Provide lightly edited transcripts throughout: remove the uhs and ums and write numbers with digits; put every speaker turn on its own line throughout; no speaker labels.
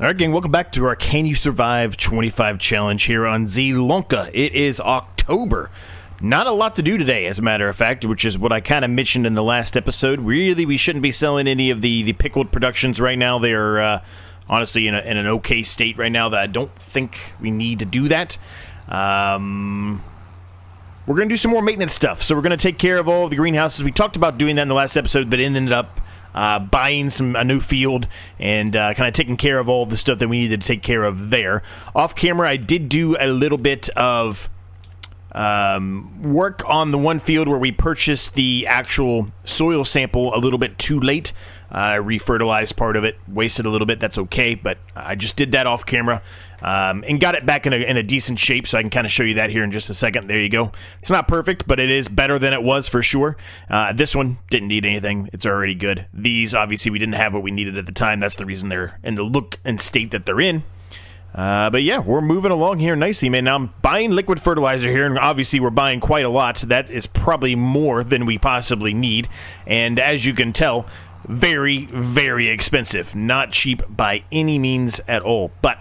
Alright gang, welcome back to our Can You Survive 25 challenge here on Zielonka. It is October. Not a lot to do today, as a matter of fact, which is what I kind of mentioned in the last episode. Really, we shouldn't be selling any of the pickled productions right now. They're honestly in an okay state right now that I don't think we need to do that. We're going to do some more maintenance stuff. So we're going to take care of all of the greenhouses. We talked about doing that in the last episode, but it ended up buying a new field and kind of taking care of all the stuff that we needed to take care of there. Off camera, I did do a little bit of work on the one field where we purchased the actual soil sample a little bit too late. Refertilized part of it, wasted a little bit. That's okay, but I just did that off camera and got it back in a decent shape, so I can kind of show you that here in just a second. There you go. It's not perfect, but it is better than it was for sure. This one didn't need anything. It's already good. These, obviously, we didn't have what we needed at the time. That's the reason they're in the look and state that they're in. But yeah, we're moving along here nicely, man. Now I'm buying liquid fertilizer here, and obviously we're buying quite a lot. That is probably more than we possibly need, and as you can tell, very, very expensive. Not cheap by any means at all. But,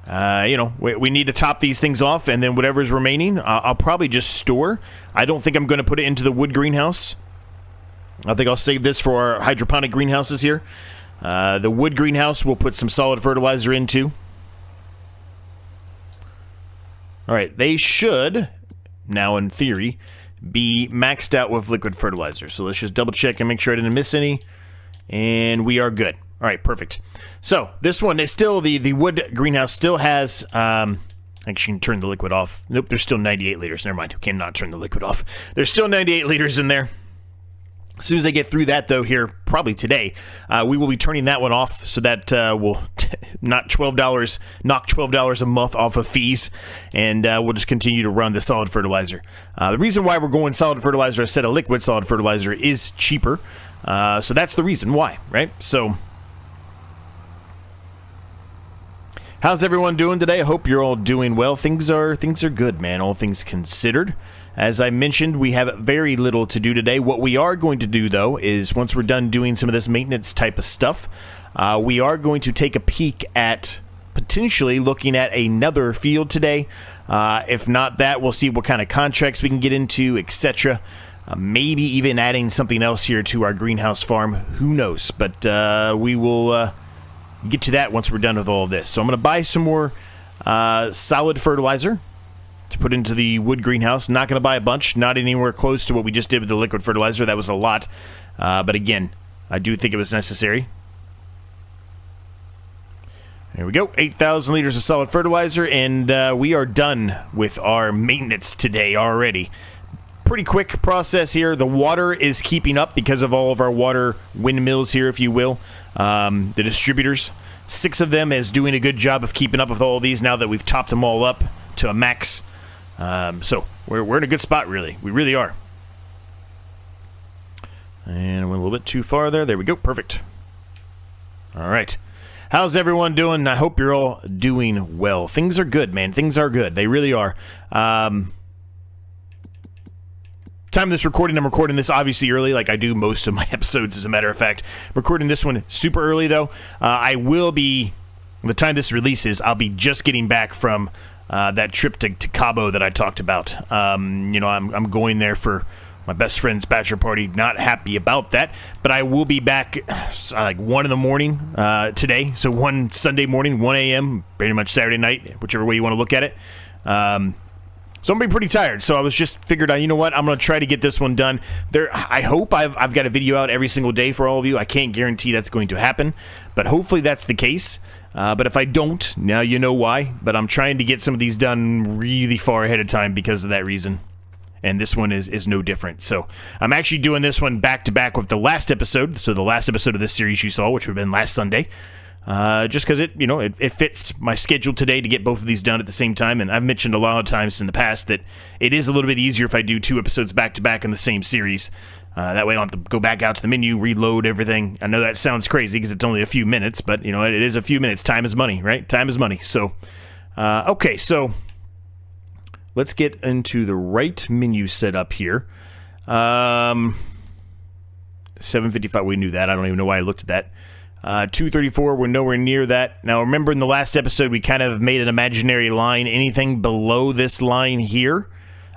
you know, we need to top these things off, and then whatever's remaining, I'll probably just store. I don't think I'm going to put it into the wood greenhouse. I think I'll save this for our hydroponic greenhouses here. The wood greenhouse we'll put some solid fertilizer into. Alright, they should, now in theory, be maxed out with liquid fertilizer. So let's just double check and make sure I didn't miss any. And we are good. Alright, perfect. So, this one is still, the wood greenhouse still has, actually you can turn the liquid off. Nope, there's still 98 liters. Never mind, we cannot turn the liquid off. There's still 98 liters in there. As soon as I get through that, though, here, probably today, we will be turning that one off so that we'll knock $12 a month off of fees, and we'll just continue to run the solid fertilizer. The reason why we're going solid fertilizer instead of liquid solid fertilizer is cheaper, so that's the reason why, right? So, how's everyone doing today? I hope you're all doing well. Things are good, man, all things considered. As I mentioned, we have very little to do today. What we are going to do, though, is once we're done doing some of this maintenance type of stuff, we are going to take a peek at potentially looking at another field today. If not that, we'll see what kind of contracts we can get into, etc. Maybe even adding something else here to our greenhouse farm. Who knows? But we will get to that once we're done with all of this. So I'm going to buy some more solid fertilizer to put into the wood greenhouse. Not going to buy a bunch, not anywhere close to what we just did with the liquid fertilizer. That was a lot, but again, I do think it was necessary. There we go, 8,000 liters of solid fertilizer, and we are done with our maintenance today already. Pretty quick process here. The water is keeping up because of all of our water windmills here, if you will. The distributors, 6 of them, is doing a good job of keeping up with all of these now that we've topped them all up to a max. So we're in a good spot, really. We really are. And I went a little bit too far there. There we go. Perfect. All right. How's everyone doing? I hope you're all doing well. Things are good, man. Things are good. They really are. Time of this recording, I'm recording this obviously early, like I do most of my episodes, as a matter of fact. Recording this one super early, though. I will be, the time this releases, I'll be just getting back from that trip to Cabo that I talked about. You know, I'm going there for my best friend's bachelor party. Not happy about that, but I will be back like 1 in the morning today. So one Sunday morning, 1 a.m., pretty much Saturday night, whichever way you want to look at it. So I'm going to be pretty tired. So I was just figured out, you know what, I'm going to try to get this one done. I hope I've got a video out every single day for all of you. I can't guarantee that's going to happen, but hopefully that's the case. But if I don't, now you know why. But I'm trying to get some of these done really far ahead of time because of that reason. And this one is no different. So I'm actually doing this one back-to-back with the last episode. So the last episode of this series you saw, which would have been last Sunday. Just because it fits my schedule today to get both of these done at the same time. And I've mentioned a lot of times in the past that it is a little bit easier if I do 2 episodes back-to-back in the same series. That way I don't have to go back out to the menu, reload everything. I know that sounds crazy because it's only a few minutes, but, you know, it is a few minutes. Time is money, right? Time is money. So, okay, so let's get into the right menu setup here. 755, we knew that. I don't even know why I looked at that. 234, we're nowhere near that. Now, remember in the last episode, we kind of made an imaginary line. Anything below this line here,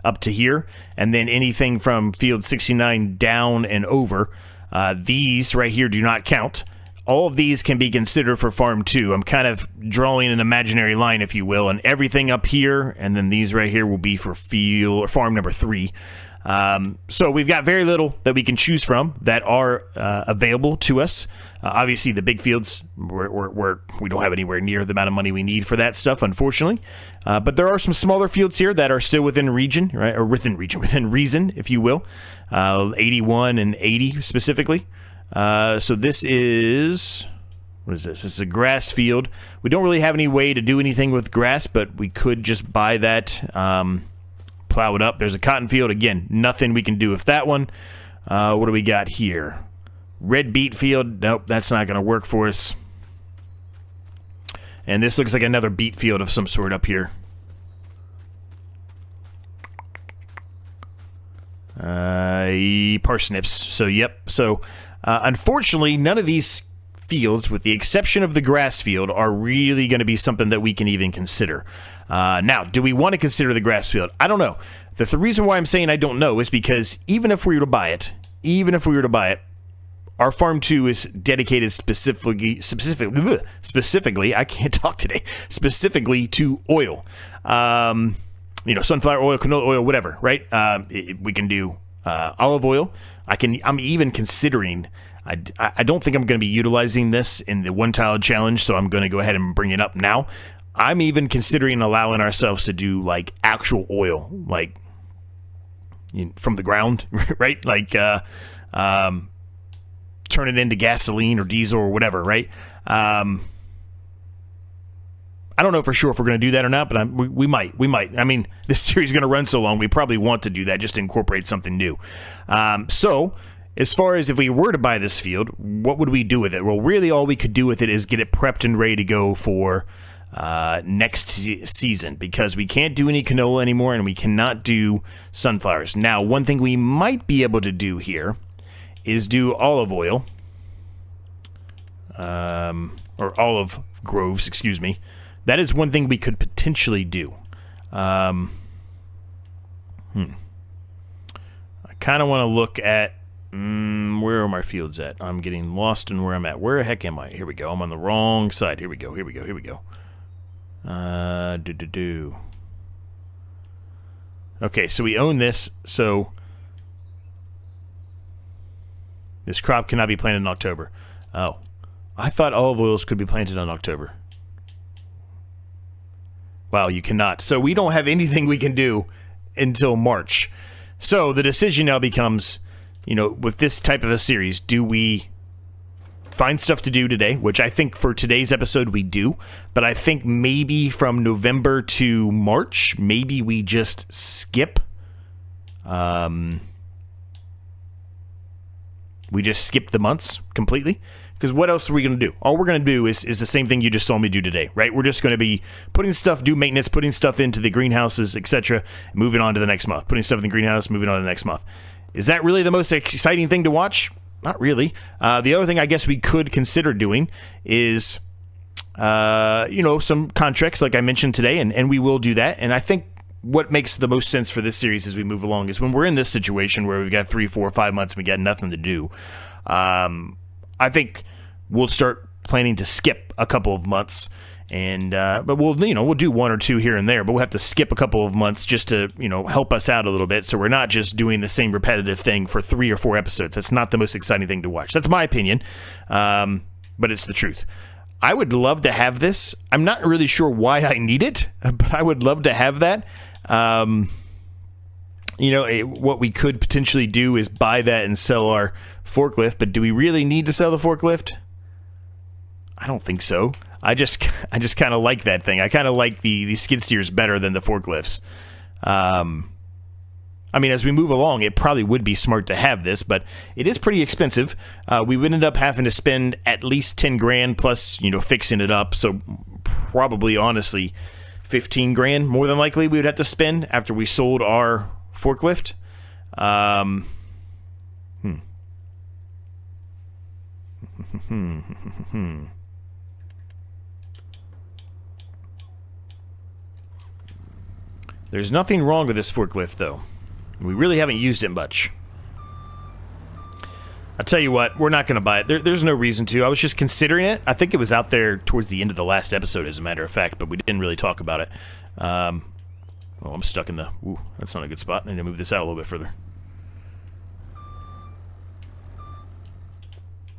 up to here, and then anything from field 69 down and over, these right here do not count. All of these can be considered for Farm 2. I'm kind of drawing an imaginary line, if you will, and everything up here, and then these right here will be for field or Farm number 3. So we've got very little that we can choose from that are available to us. Obviously, the big fields, we don't have anywhere near the amount of money we need for that stuff, unfortunately. But there are some smaller fields here that are still within region, right? Or within reason, if you will. 81 and 80 specifically. So this is... What is this? This is a grass field. We don't really have any way to do anything with grass, but we could just buy that... plow it up. There's a cotton field. Again, nothing we can do with that one. What do we got here? Red beet field. Nope, that's not going to work for us. And this looks like another beet field of some sort up here. Parsnips. So, yep. So, unfortunately, none of these fields, with the exception of the grass field, are really going to be something that we can even consider. Now, do we want to consider the grass field? I don't know. The reason why I'm saying I don't know is because even if we were to buy it, our Farm 2 is dedicated specifically, I can't talk today, specifically to oil. Sunflower oil, canola oil, whatever, right? We can do olive oil. I'm even considering... I don't think I'm going to be utilizing this in the one-tile challenge, so I'm going to go ahead and bring it up now. I'm even considering allowing ourselves to do, like, actual oil, like, from the ground, right? Like, turn it into gasoline or diesel or whatever, right? I don't know for sure if we're going to do that or not, but we might. I mean, this series is going to run so long, we probably want to do that just to incorporate something new. So... As far as if we were to buy this field, what would we do with it? Well, really all we could do with it is get it prepped and ready to go for next season, because we can't do any canola anymore and we cannot do sunflowers. Now, one thing we might be able to do here is do olive oil, or olive groves, excuse me. That is one thing we could potentially do. I kind of want to look at where are my fields at? I'm getting lost in where I'm at. Where the heck am I? Here we go. I'm on the wrong side. Here we go. Okay, so we own this. So this crop cannot be planted in October. Oh, I thought olive oils could be planted in October. Wow, you cannot. So we don't have anything we can do until March. So the decision now becomes... with this type of a series, do we find stuff to do today, which I think for today's episode we do, but I think maybe from November to March, maybe we just skip. We just skip the months completely, because what else are we going to do? All we're going to do is the same thing you just saw me do today, right? We're just going to be putting stuff, do maintenance, putting stuff into the greenhouses, etc., moving on to the next month. Putting stuff in the greenhouse, moving on to the next month. Is that really the most exciting thing to watch? Not really. The other thing I guess we could consider doing is, some contracts like I mentioned today, and we will do that. And I think what makes the most sense for this series as we move along is when we're in this situation where we've got 3, 4, 5 months and we got nothing to do. I think we'll start planning to skip a couple of months. And but we'll do 1 or 2 here and there, but we'll have to skip a couple of months just to help us out a little bit, so we're not just doing the same repetitive thing for 3 or 4 episodes. That's not the most exciting thing to watch. That's my opinion, but it's the truth. I would love to have this. I'm not really sure why I need it, but I would love to have that. What we could potentially do is buy that and sell our forklift, but do we really need to sell the forklift? I don't think so. I just kind of like that thing. I kind of like the skid steers better than the forklifts. As we move along, it probably would be smart to have this, but it is pretty expensive. We would end up having to spend at least 10 grand plus, fixing it up. So probably, honestly, 15 grand more than likely we would have to spend after we sold our forklift. There's nothing wrong with this forklift, though. We really haven't used it much. I'll tell you what, we're not going to buy it. There's no reason to. I was just considering it. I think it was out there towards the end of the last episode, as a matter of fact, but we didn't really talk about it. Oh, I'm stuck in the... Ooh, that's not a good spot. I need to move this out a little bit further.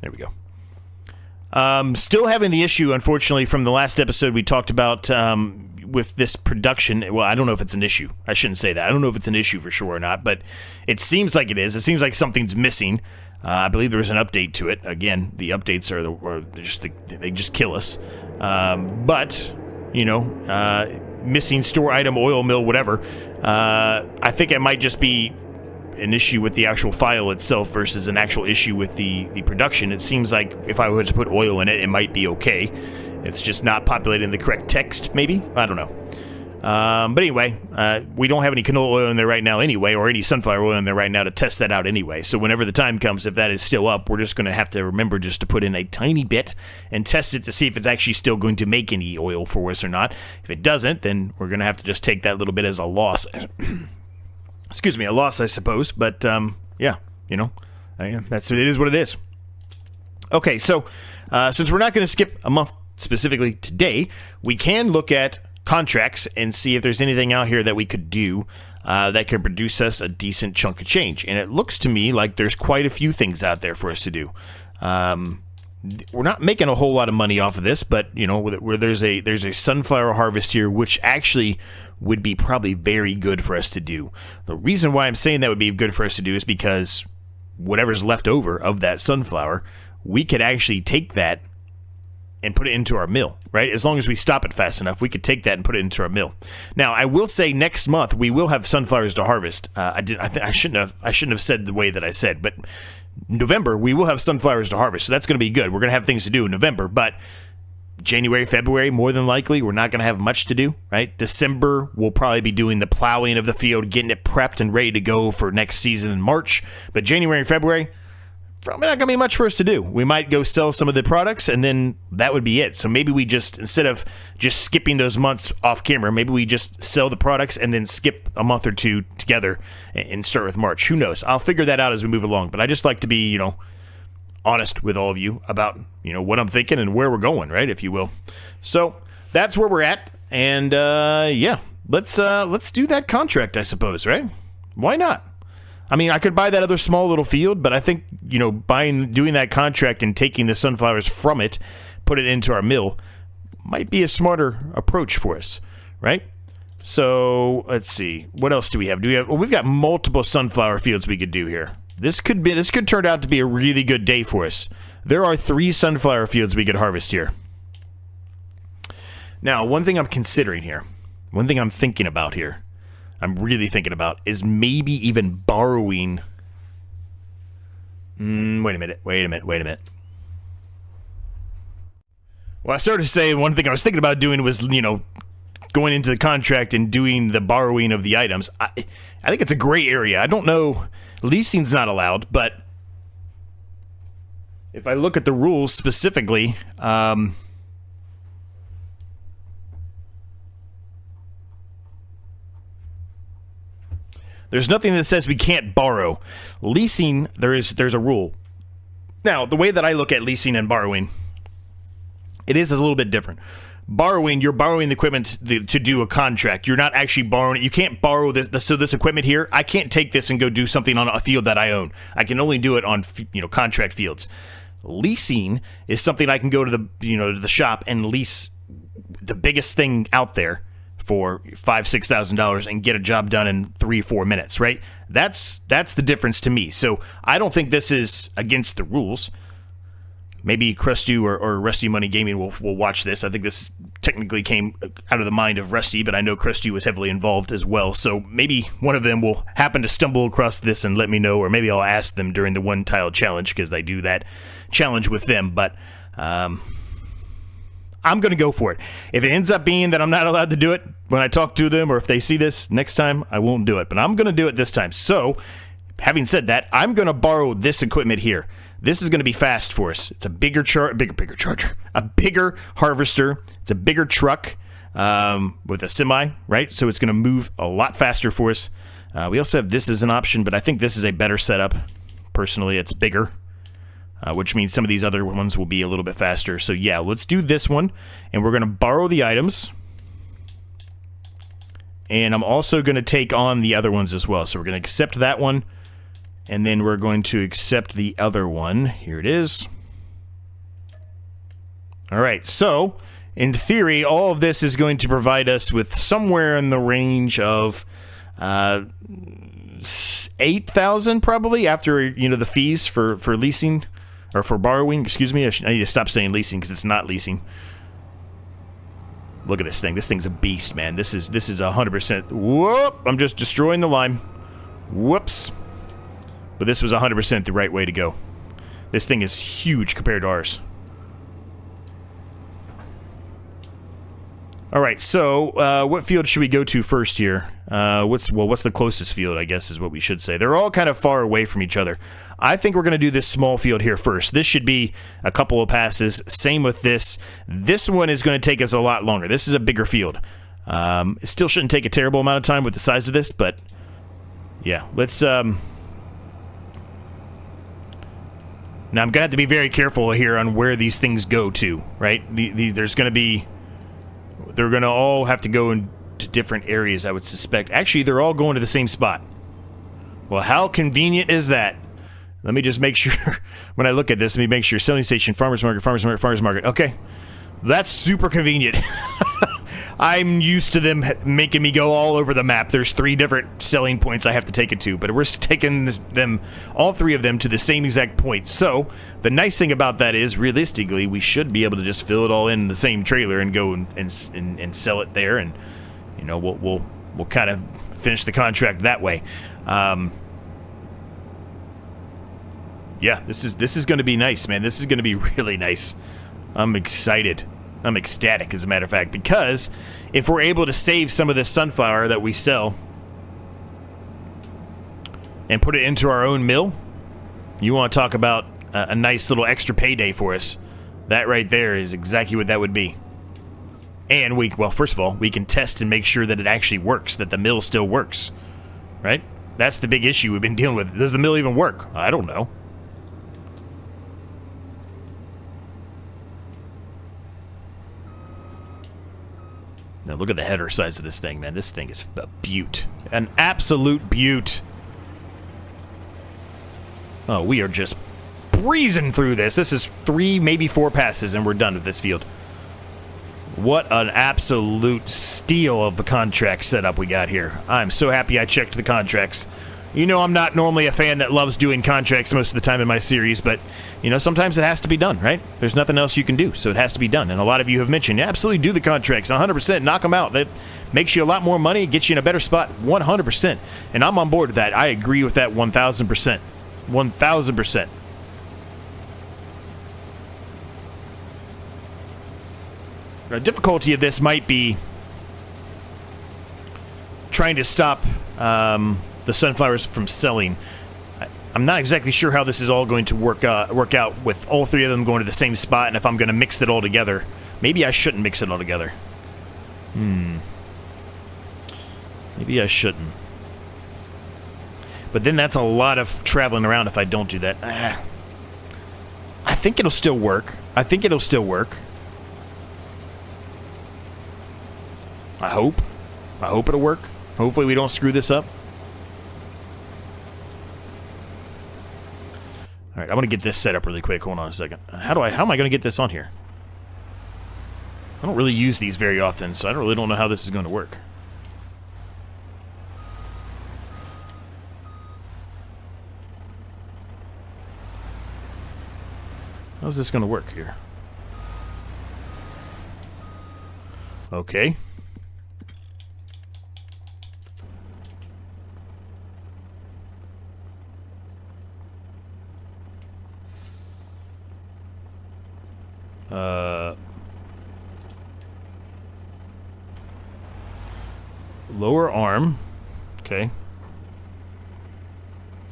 There we go. Still having the issue, unfortunately, from the last episode we talked about with this production. Well, I don't know if it's an issue. I shouldn't say that. I don't know if it's an issue for sure or not, but it seems like it is. It seems like something's missing. I believe there was an update to it. Again, the updates they just kill us. But, you know, missing store item, oil mill, whatever. I think it might just be an issue with the actual file itself versus an actual issue with the production. It seems like if I were to put oil in it, it might be okay. It's just not populating the correct text, maybe? I don't know. But anyway, we don't have any canola oil in there right now anyway, or any sunflower oil in there right now to test that out anyway. So whenever the time comes, if that is still up, we're just going to have to remember just to put in a tiny bit and test it to see if it's actually still going to make any oil for us or not. If it doesn't, then we're going to have to just take that little bit as a loss. Excuse me, a loss, I suppose. But, yeah, you know, it is what it is. Okay, so since we're not going to skip a month specifically today, we can look at contracts and see if there's anything out here that we could do that could produce us a decent chunk of change. And it looks to me like there's quite a few things out there for us to do. We're not making a whole lot of money off of this, but you know, where there's a sunflower harvest here, which actually would be probably very good for us to do. The reason why I'm saying that would be good for us to do is because whatever's left over of that sunflower, we could actually take that and put it into our mill, right? As long as we stop it fast enough, we could take that and put it into our mill. Now, I will say next month we will have sunflowers to harvest. I shouldn't have said the way that I said, but November we will have sunflowers to harvest, so that's going to be good. We're going to have things to do in November, but January, February, more than likely, we're not going to have much to do, right? December, we'll probably be doing the plowing of the field, getting it prepped and ready to go for next season in March. But January and February, probably not going to be much for us to do. We might go sell some of the products, and then that would be it. So maybe we just, instead of just skipping those months off camera, maybe we just sell the products and then skip a month or two together and start with March. Who knows? I'll figure that out as we move along. But I just like to be, you know, honest with all of you about, you know, what I'm thinking and where we're going, right, if you will. So that's where we're at. And, yeah, let's do that contract, I suppose, right? Why not? I mean, I could buy that other small little field, but I think, you know, doing that contract and taking the sunflowers from it, put it into our mill, might be a smarter approach for us, right? So let's see, what else do we have? Well, we've got multiple sunflower fields we could do here. This could turn out to be a really good day for us. There are 3 sunflower fields we could harvest here. Now, one thing I'm considering here, one thing I'm thinking about here, I'm really thinking about is maybe even borrowing. Wait a minute. Well, I started to say one thing I was thinking about doing was, you know, going into the contract and doing the borrowing of the items. I think it's a gray area. I don't know. Leasing's not allowed, but if I look at the rules specifically, there's nothing that says we can't borrow. Leasing, there's a rule. Now, the way that I look at leasing and borrowing, it is a little bit different. Borrowing, you're borrowing the equipment to do a contract. You're not actually borrowing it. You can't borrow this equipment here. I can't take this and go do something on a field that I own. I can only do it on, you know, contract fields. Leasing is something I can go to the shop and lease the biggest thing out there for $5,000-$6,000 and get a job done in 3-4 minutes, right? That's the difference to me. So I don't think this is against the rules. Maybe Krusty or Rusty Money Gaming will watch this. I think this technically came out of the mind of Rusty, but I know Krusty was heavily involved as well. So maybe one of them will happen to stumble across this and let me know, or maybe I'll ask them during the one tile challenge because I do that challenge with them. But I'm going to go for it. If it ends up being that I'm not allowed to do it when I talk to them, or if they see this next time, I won't do it. But I'm going to do it this time. So having said that, I'm going to borrow this equipment here. This is going to be fast for us. It's a bigger charger, a bigger harvester. It's a bigger truck with a semi, right? So it's going to move a lot faster for us. We also have this as an option, but I think this is a better setup. Personally, it's bigger, which means some of these other ones will be a little bit faster. So yeah, let's do this one, and we're going to borrow the items. And I'm also going to take on the other ones as well. So we're going to accept that one. And then we're going to accept the other one. Here it is. All right, so in theory, all of this is going to provide us with somewhere in the range of 8,000 probably after, you know, the fees for leasing or for borrowing. Excuse me, I need to stop saying leasing because it's not leasing. Look at this thing. This thing's a beast, man. This is 100%. Whoop! I'm just destroying the line. Whoops. But this was 100% the right way to go. This thing is huge compared to ours. All right, so what field should we go to first here? What's the closest field, I guess, is what we should say. They're all kind of far away from each other. I think we're going to do this small field here first. This should be a couple of passes. Same with this. This one is going to take us a lot longer. This is a bigger field. It still shouldn't take a terrible amount of time with the size of this, but yeah, let's... Now, I'm going to have to be very careful here on where these things go to, right? There's going to be... They're going to all have to go into different areas, I would suspect. Actually, they're all going to the same spot. Well, how convenient is that? Let me just make sure, when I look at this, let me make sure. Selling station, farmer's market, farmer's market, farmer's market. Okay. That's super convenient. I'm used to them making me go all over the map. There's 3 different selling points I have to take it to, but we're taking them, all 3 of them, to the same exact point. So the nice thing about that is, realistically, we should be able to just fill it all in the same trailer and go and sell it there, and you know we'll kind of finish the contract that way. Yeah, this is going to be nice, man. This is going to be really nice. I'm excited. I'm ecstatic, as a matter of fact, because if we're able to save some of this sunflower that we sell and put it into our own mill, you want to talk about a nice little extra payday for us. That right there is exactly what that would be. And well, first of all, we can test and make sure that it actually works, that the mill still works, right? That's the big issue we've been dealing with. Does the mill even work? I don't know. Now look at the header size of this thing, man. This thing is a beaut. An absolute beaut. Oh, we are just breezing through this. This is 3, maybe 4 passes, and we're done with this field. What an absolute steal of the contract setup we got here. I'm so happy I checked the contracts. You know, I'm not normally a fan that loves doing contracts most of the time in my series, but, you know, sometimes it has to be done, right? There's nothing else you can do, so it has to be done. And a lot of you have mentioned, absolutely do the contracts, 100%, knock them out. That makes you a lot more money, gets you in a better spot, 100%. And I'm on board with that. I agree with that 1,000%. 1,000%. The difficulty of this might be trying to stop the sunflowers from selling. I'm not exactly sure how this is all going to work out with all 3 of them going to the same spot, and if I'm going to mix it all together. Maybe I shouldn't mix it all together. Maybe I shouldn't. But then that's a lot of traveling around if I don't do that. I think it'll still work. I think it'll still work. I hope. I hope it'll work. Hopefully we don't screw this up. All right, I'm going to get this set up really quick. Hold on a second. How am I going to get this on here? I don't really use these very often, so I really don't know how this is going to work. How's this going to work here? Okay. Lower arm. Okay.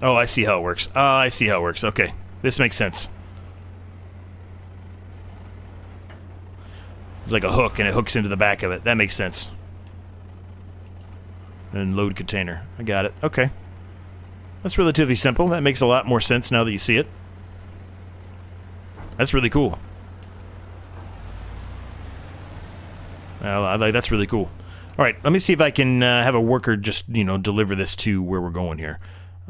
Oh, I see how it works. I see how it works. Okay. This makes sense. It's like a hook, and it hooks into the back of it. That makes sense. And load container. I got it. Okay. That's relatively simple. That makes a lot more sense now that you see it. That's really cool. Well, that's really cool. All right, let me see if I can have a worker just, deliver this to where we're going here.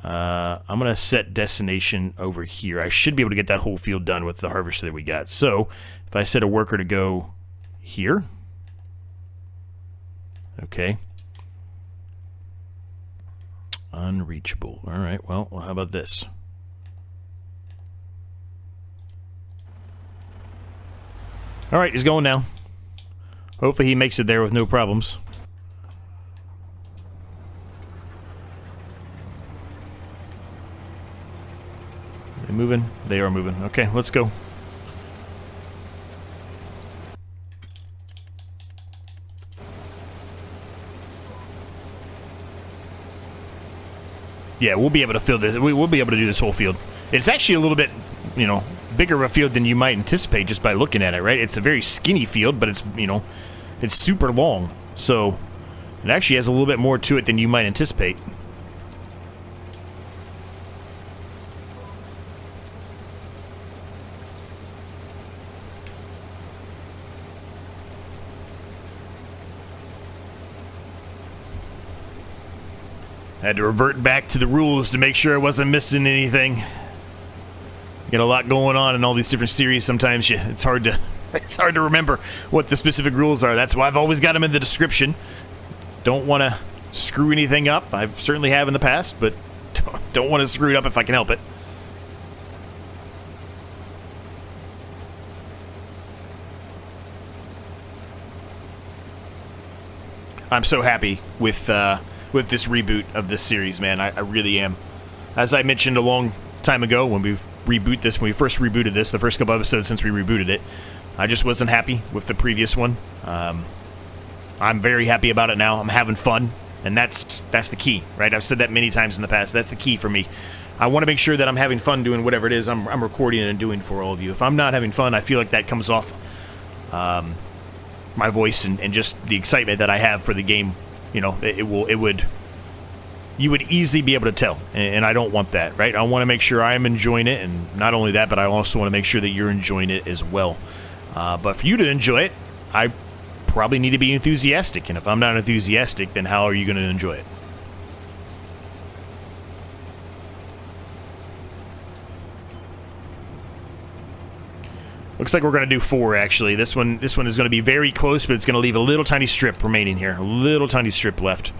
I'm going to set destination over here. I should be able to get that whole field done with the harvester that we got. So, if I set a worker to go here. Okay. Unreachable. All right, well, how about this? All right, he's going now. Hopefully he makes it there with no problems. Are they moving? They are moving. Okay, let's go. Yeah, we'll be able to fill this. We'll be able to do this whole field. It's actually a little bit, bigger of a field than you might anticipate just by looking at it, right? It's a very skinny field, but it's, it's super long. So it actually has a little bit more to it than you might anticipate. I had to revert back to the rules to make sure I wasn't missing anything. Got a lot going on in all these different series. Sometimes it's hard to remember what the specific rules are. That's why I've always got them in the description. Don't want to screw anything up. I certainly have in the past, but don't want to screw it up if I can help it. I'm so happy with this reboot of this series, man. I really am. As I mentioned a long time ago when we first rebooted this, the first couple episodes since we rebooted it, I just wasn't happy with the previous one. I'm very happy about it now. I'm having fun, and that's the key, right? I've said that many times in the past. That's the key for me. I want to make sure that I'm having fun doing whatever it is I'm recording and doing for all of you. If I'm not having fun, I feel like that comes off my voice and just the excitement that I have for the game. You would easily be able to tell, and I don't want that, right? I want to make sure I'm enjoying it, and not only that, but I also want to make sure that you're enjoying it as well. But for you to enjoy it, I probably need to be enthusiastic, and if I'm not enthusiastic, then how are you going to enjoy it? Looks like we're going to do 4, actually. This one is going to be very close, but it's going to leave a little tiny strip remaining here. A little tiny strip left.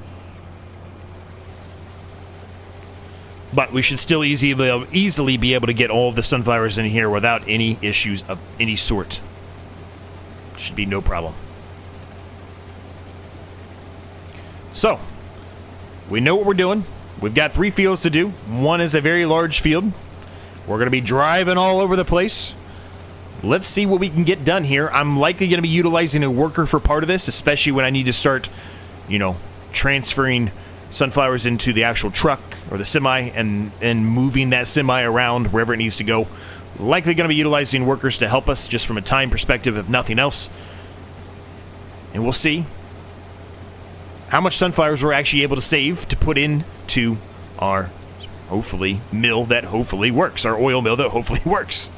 But we should still easily be able to get all of the sunflowers in here without any issues of any sort. Should be no problem. So, we know what we're doing. We've got 3 fields to do. One is a very large field. We're going to be driving all over the place. Let's see what we can get done here. I'm likely going to be utilizing a worker for part of this, especially when I need to start, transferring sunflowers into the actual truck or the semi and moving that semi around wherever it needs to go. Likely going to be utilizing workers to help us just from a time perspective, if nothing else. And we'll see how much sunflowers we're actually able to save to put into our, hopefully, mill that hopefully works. Our oil mill that hopefully works.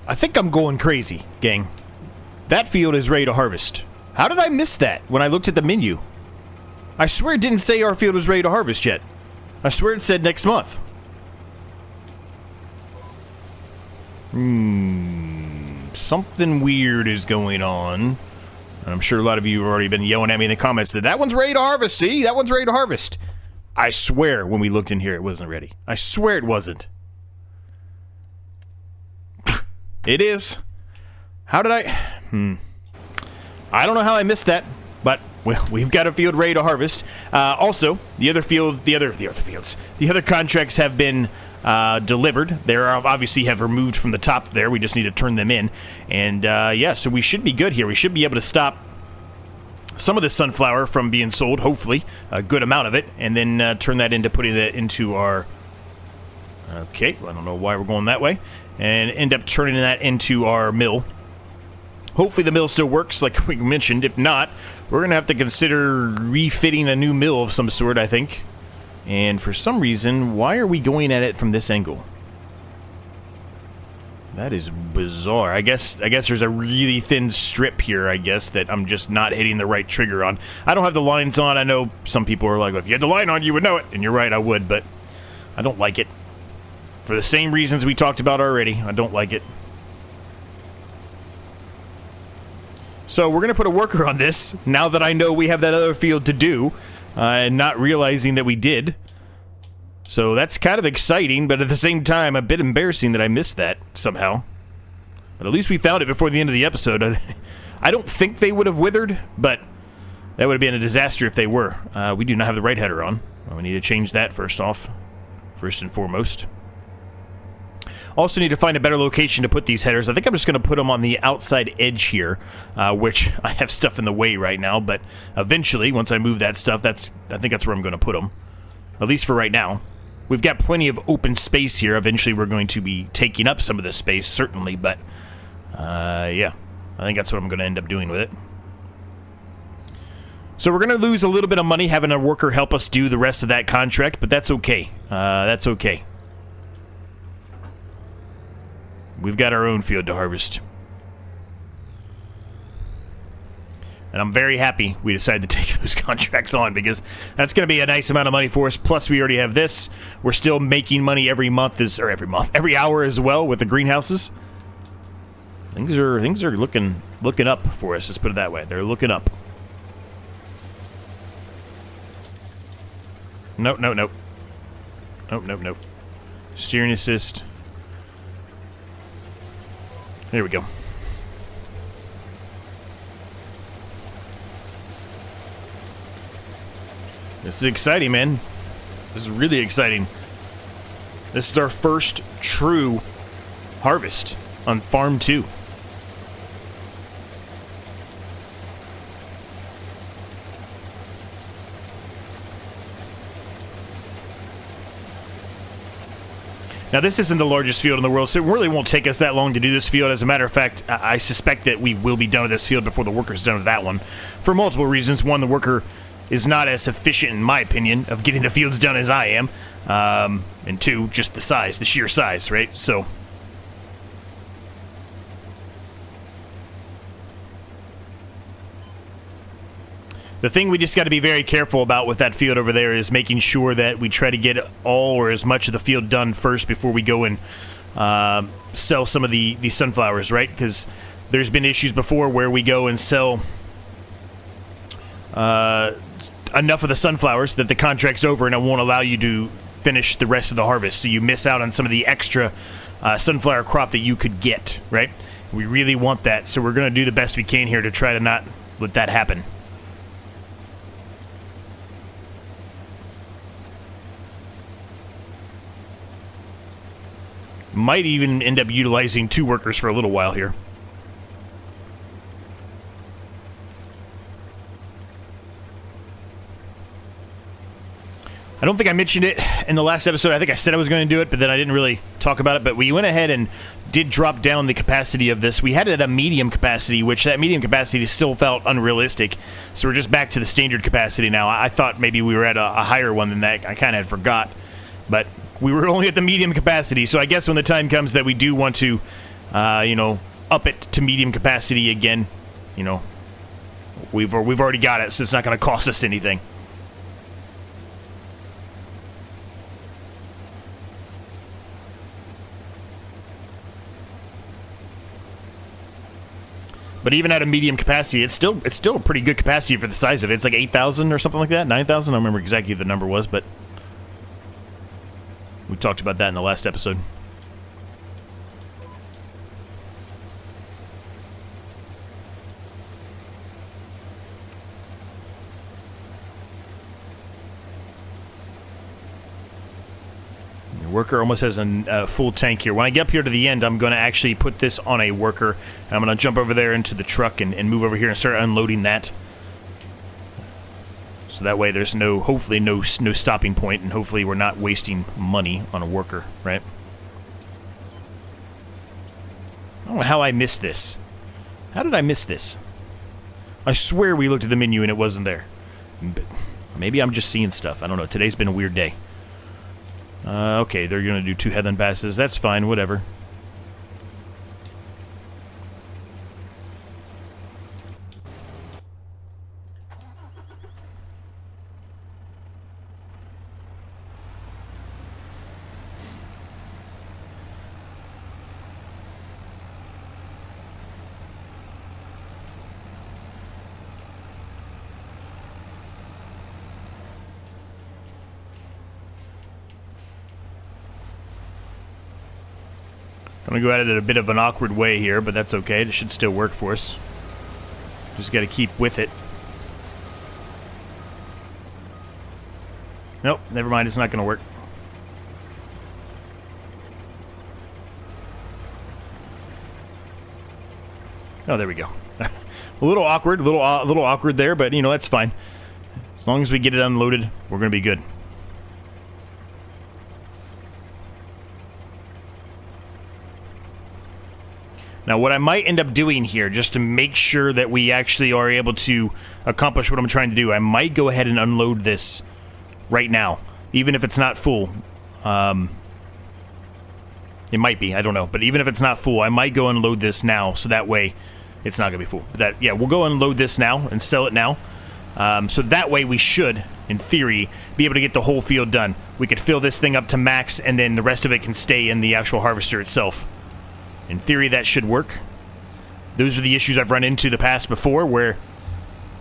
I think I'm going crazy, gang. That field is ready to harvest. How did I miss that when I looked at the menu? I swear it didn't say our field was ready to harvest yet. I swear it said next month. Something weird is going on. I'm sure a lot of you have already been yelling at me in the comments that one's ready to harvest. See, that one's ready to harvest. I swear when we looked in here, it wasn't ready. I swear it wasn't. It is. How did I... I don't know how I missed that, but well, we've got a field ready to harvest. Also, the other contracts have been delivered. They obviously have removed from the top there. We just need to turn them in. And yeah, so we should be good here. We should be able to stop some of the sunflower from being sold, hopefully, a good amount of it, and then turn that into putting that into our... Okay, well, I don't know why we're going that way. And end up turning that into our mill. Hopefully the mill still works, like we mentioned. If not, we're going to have to consider refitting a new mill of some sort, I think. And for some reason, why are we going at it from this angle? That is bizarre. I guess there's a really thin strip here, I guess, that I'm just not hitting the right trigger on. I don't have the lines on. I know some people are like, well, if you had the line on, you would know it. And you're right, I would, but I don't like it. For the same reasons we talked about already, I don't like it. So we're going to put a worker on this, now that I know we have that other field to do, and not realizing that we did. So that's kind of exciting, but at the same time, a bit embarrassing that I missed that somehow. But at least we found it before the end of the episode. I don't think they would have withered, but that would have been a disaster if they were. We do not have the right header on. Well, we need to change that first and foremost. Also need to find a better location to put these headers. I think I'm just going to put them on the outside edge here, which I have stuff in the way right now, but eventually, once I move that stuff, I think that's where I'm going to put them. At least for right now. We've got plenty of open space here. Eventually, we're going to be taking up some of this space, certainly, but yeah, I think that's what I'm going to end up doing with it. So we're going to lose a little bit of money having a worker help us do the rest of that contract, but that's okay. That's okay. We've got our own field to harvest. And I'm very happy we decided to take those contracts on, because that's going to be a nice amount of money for us. Plus, we already have this. We're still making money every hour as well with the greenhouses. Things are looking up for us. Let's put it that way. They're looking up. Nope. Nope. Steering assist. There we go. This is exciting, man. This is really exciting. This is our first true harvest on Farm 2. Now, this isn't the largest field in the world, so it really won't take us that long to do this field. As a matter of fact, I suspect that we will be done with this field before the worker's done with that one. For multiple reasons. One, the worker is not as efficient, in my opinion, of getting the fields done as I am. And two, just the size, the sheer size, right? So... the thing we just got to be very careful about with that field over there is making sure that we try to get all or as much of the field done first before we go and sell some of the sunflowers, right? Because there's been issues before where we go and sell enough of the sunflowers that the contract's over and it won't allow you to finish the rest of the harvest. So you miss out on some of the extra sunflower crop that you could get, right? We really want that, so we're going to do the best we can here to try to not let that happen. Might even end up utilizing 2 workers for a little while here. I don't think I mentioned it in the last episode. I think I said I was going to do it, but then I didn't really talk about it. But we went ahead and did drop down the capacity of this. We had it at a medium capacity, which that medium capacity still felt unrealistic. So we're just back to the standard capacity now. I thought maybe we were at a higher one than that. I kind of had forgot. But we were only at the medium capacity, so I guess when the time comes that we do want to you know, up it to medium capacity again. You know, we've already got it, so it's not going to cost us anything. But even at a medium capacity, it's still a pretty good capacity for the size of it. It's like 8,000 or something like that, 9,000. I don't remember exactly what the number was, but we talked about that in the last episode. Worker almost has a full tank here. When I get up here to the end, I'm going to actually put this on a worker. And I'm going to jump over there into the truck and move over here and start unloading that. So that way there's hopefully no stopping point, and hopefully we're not wasting money on a worker, right? I don't know how I missed this. How did I miss this? I swear we looked at the menu and it wasn't there. But maybe I'm just seeing stuff. I don't know. Today's been a weird day. Okay, they're going to do 2 headland passes. That's fine, whatever. I'm going to go at it in a bit of an awkward way here, but that's okay. It should still work for us. Just got to keep with it. Nope, never mind. It's not going to work. Oh, there we go. A little awkward, a little awkward there, but, you know, that's fine. As long as we get it unloaded, we're going to be good. Now, what I might end up doing here, just to make sure that we actually are able to accomplish what I'm trying to do, I might go ahead and unload this right now, even if it's not full. It might be, I don't know. But even if it's not full, I might go unload this now, so that way it's not going to be full. Yeah, we'll go unload this now and sell it now. So that way we should, in theory, be able to get the whole field done. We could fill this thing up to max, and then the rest of it can stay in the actual harvester itself. In theory, that should work. Those are the issues I've run into the past before, where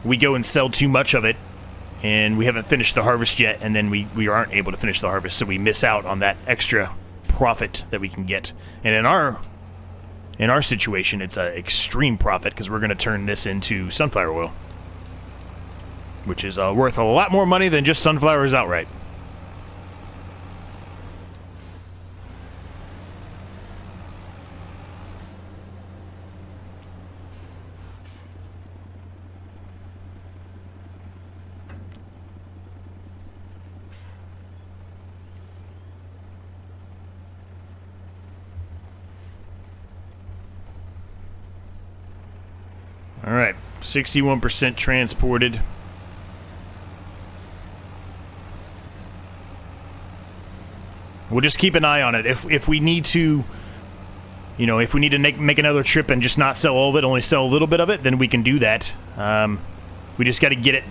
we go and sell too much of it, and we haven't finished the harvest yet, and then we aren't able to finish the harvest, so we miss out on that extra profit that we can get. And in our situation, it's an extreme profit, because we're going to turn this into sunflower oil, which is worth a lot more money than just sunflowers outright. All right, 61% transported. We'll just keep an eye on it. If we need to, you know, if we need to make another trip and just not sell all of it, only sell a little bit of it, then we can do that. We just got to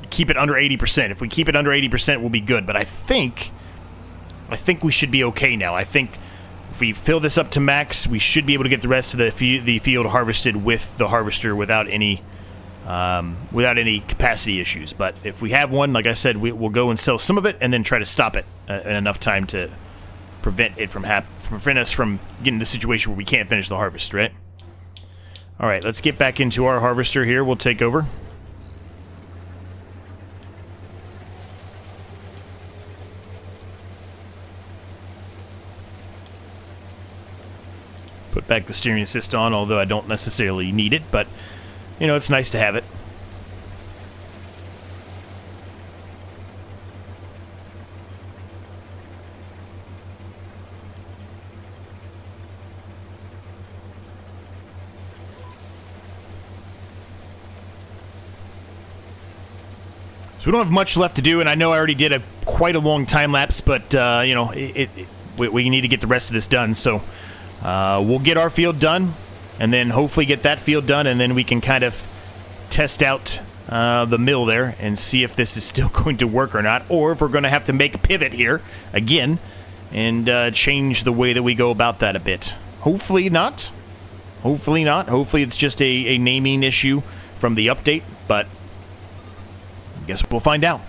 keep it under 80%. If we keep it under 80%, we'll be good. But I think we should be okay now. I think if we fill this up to max, we should be able to get the rest of the field harvested with the harvester without any capacity issues. But if we have one, like I said, we'll go and sell some of it and then try to stop it in enough time to prevent us from getting the situation where we can't finish the harvest, right? All right, let's get back into our harvester here. We'll take over. Put back the steering assist on, although I don't necessarily need it, but, you know, it's nice to have it. So we don't have much left to do, and I know I already did quite a long time lapse, but, you know, we need to get the rest of this done, so we'll get our field done, and then hopefully get that field done, and then we can kind of test out the mill there and see if this is still going to work or not, or if we're going to have to make a pivot here again and change the way that we go about that a bit. Hopefully not. Hopefully not. Hopefully it's just a naming issue from the update, but I guess we'll find out.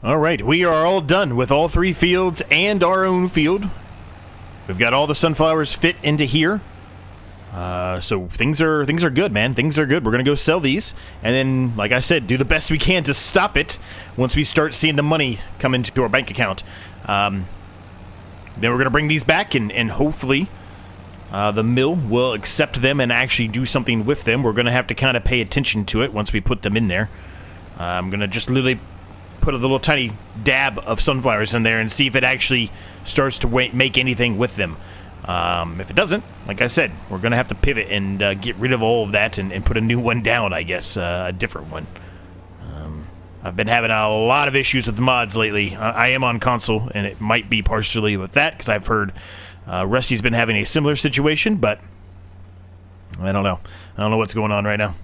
All right, we are all done with all 3 fields and our own field. We've got all the sunflowers fit into here. So things are good, man. Things are good. We're going to go sell these. And then, like I said, do the best we can to stop it once we start seeing the money come into our bank account. Then we're going to bring these back, and hopefully the mill will accept them and actually do something with them. We're going to have to kind of pay attention to it once we put them in there. I'm going to just literally put a little tiny dab of sunflowers in there and see if it actually starts to make anything with them. If it doesn't, like I said, we're going to have to pivot and get rid of all of that and put a new one down, I guess, a different one. I've been having a lot of issues with the mods lately. I am on console, and it might be partially with that, because I've heard Rusty's been having a similar situation, but I don't know. I don't know what's going on right now.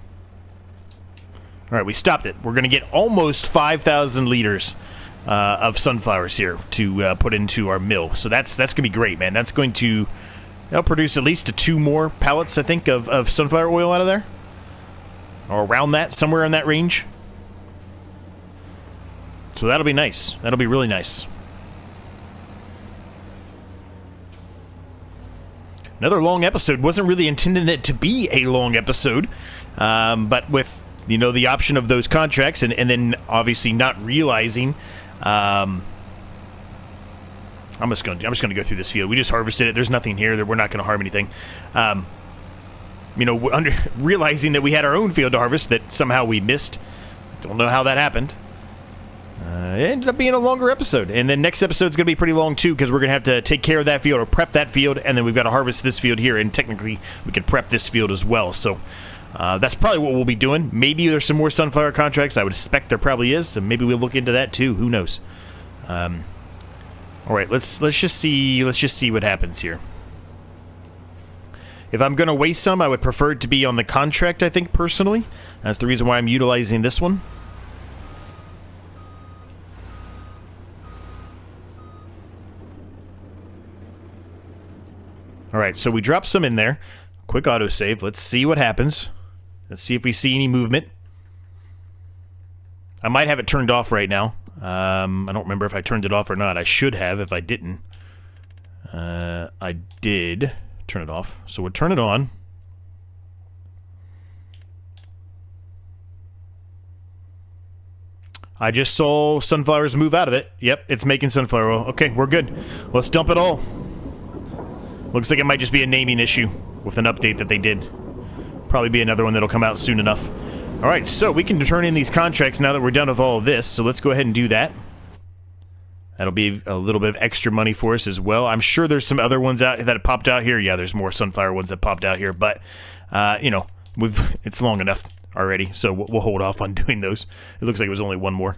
All right, we stopped it. We're going to get almost 5,000 liters of sunflowers here to put into our mill. So that's going to be great, man. That's going to produce at least 2 more pallets, I think, of sunflower oil out of there. Or around that, somewhere in that range. So that'll be nice. That'll be really nice. Another long episode. Wasn't really intending it to be a long episode, but with the option of those contracts, and then obviously not realizing, I'm just gonna go through this field. We just harvested it. There's nothing here that we're not gonna harm anything. Realizing that we had our own field to harvest that somehow we missed. Don't know how that happened. It ended up being a longer episode, and then next episode's gonna be pretty long too, because we're gonna have to take care of that field or prep that field, and then we've got to harvest this field here, and technically we could prep this field as well. So that's probably what we'll be doing. Maybe there's some more sunflower contracts. I would expect there probably is, so maybe we'll look into that too. Who knows? All right, let's just see what happens here. If I'm gonna waste some, I would prefer it to be on the contract, I think, personally. That's the reason why I'm utilizing this one. Alright, so we dropped some in there. Quick autosave. Let's see what happens. Let's see if we see any movement. I might have it turned off right now. I don't remember if I turned it off or not. I should have if I didn't. I did turn it off. So we'll turn it on. I just saw sunflowers move out of it. Yep, it's making sunflower oil. Okay, we're good. Let's dump it all. Looks like it might just be a naming issue with an update that they did. Probably be another one that'll come out soon enough. Alright, so we can turn in these contracts now that we're done with all of this, so let's go ahead and do that. That'll be a little bit of extra money for us as well. I'm sure there's some other ones out that have popped out here. Yeah, there's more sunflower ones that popped out here, but, it's long enough already, so we'll hold off on doing those. It looks like it was only one more.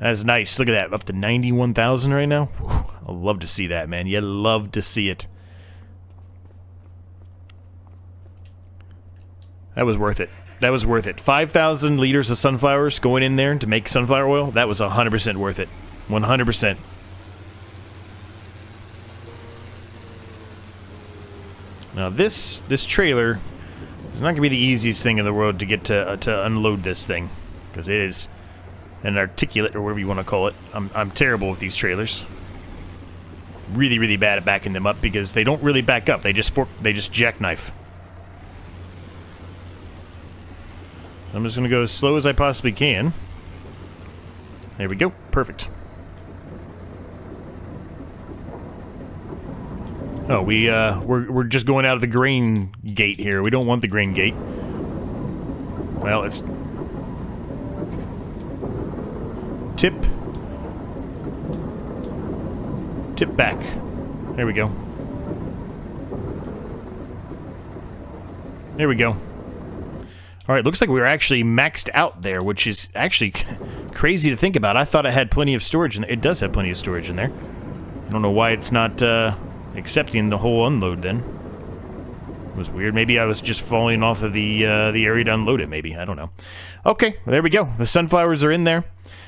That's nice. Look at that. Up to 91,000 right now. Whew. I love to see that, man. You love to see it. That was worth it. That was worth it. 5,000 liters of sunflowers going in there to make sunflower oil. That was 100% worth it. 100%. Now this trailer is not going to be the easiest thing in the world to get to unload this thing, because it is an articulate, or whatever you want to call it. I'm terrible with these trailers. Really, really bad at backing them up because they don't really back up. They just jackknife. I'm just going to go as slow as I possibly can. There we go. Perfect. Oh, we're just going out of the grain gate here. We don't want the grain gate. Well, it's tip back. There we go. There we go. All right, looks like we were actually maxed out there, which is actually crazy to think about. I thought it had plenty of storage, and it does have plenty of storage in there. I don't know why it's not accepting the whole unload then. It was weird. Maybe I was just falling off of the area to unload it, maybe. I don't know. Okay, well, there we go. The sunflowers are in there.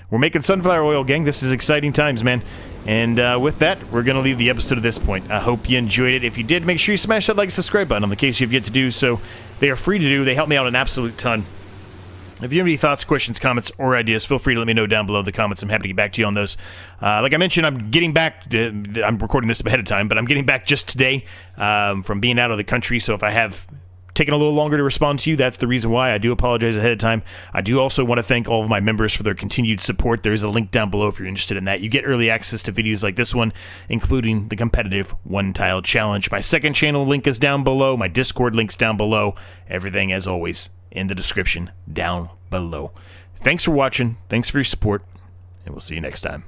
We're making sunflower oil, gang. This is exciting times, man. And with that, we're going to leave the episode at this point. I hope you enjoyed it. If you did, make sure you smash that like and subscribe button in the case you've yet to do so. They are free to do. They help me out an absolute ton. If you have any thoughts, questions, comments, or ideas, feel free to let me know down below in the comments. I'm happy to get back to you on those. Like I mentioned, I'm getting back. I'm recording this ahead of time, but I'm getting back just today from being out of the country. So if I have taken a little longer to respond to you, that's the reason why. I do apologize ahead of time. I do also want to thank all of my members for their continued support. There is a link down below if you're interested in that. You get early access to videos like this one, including the competitive one-tile challenge. My second channel link is down below. My Discord link's down below. Everything, as always, in the description down below. Thanks for watching. Thanks for your support, and we'll see you next time.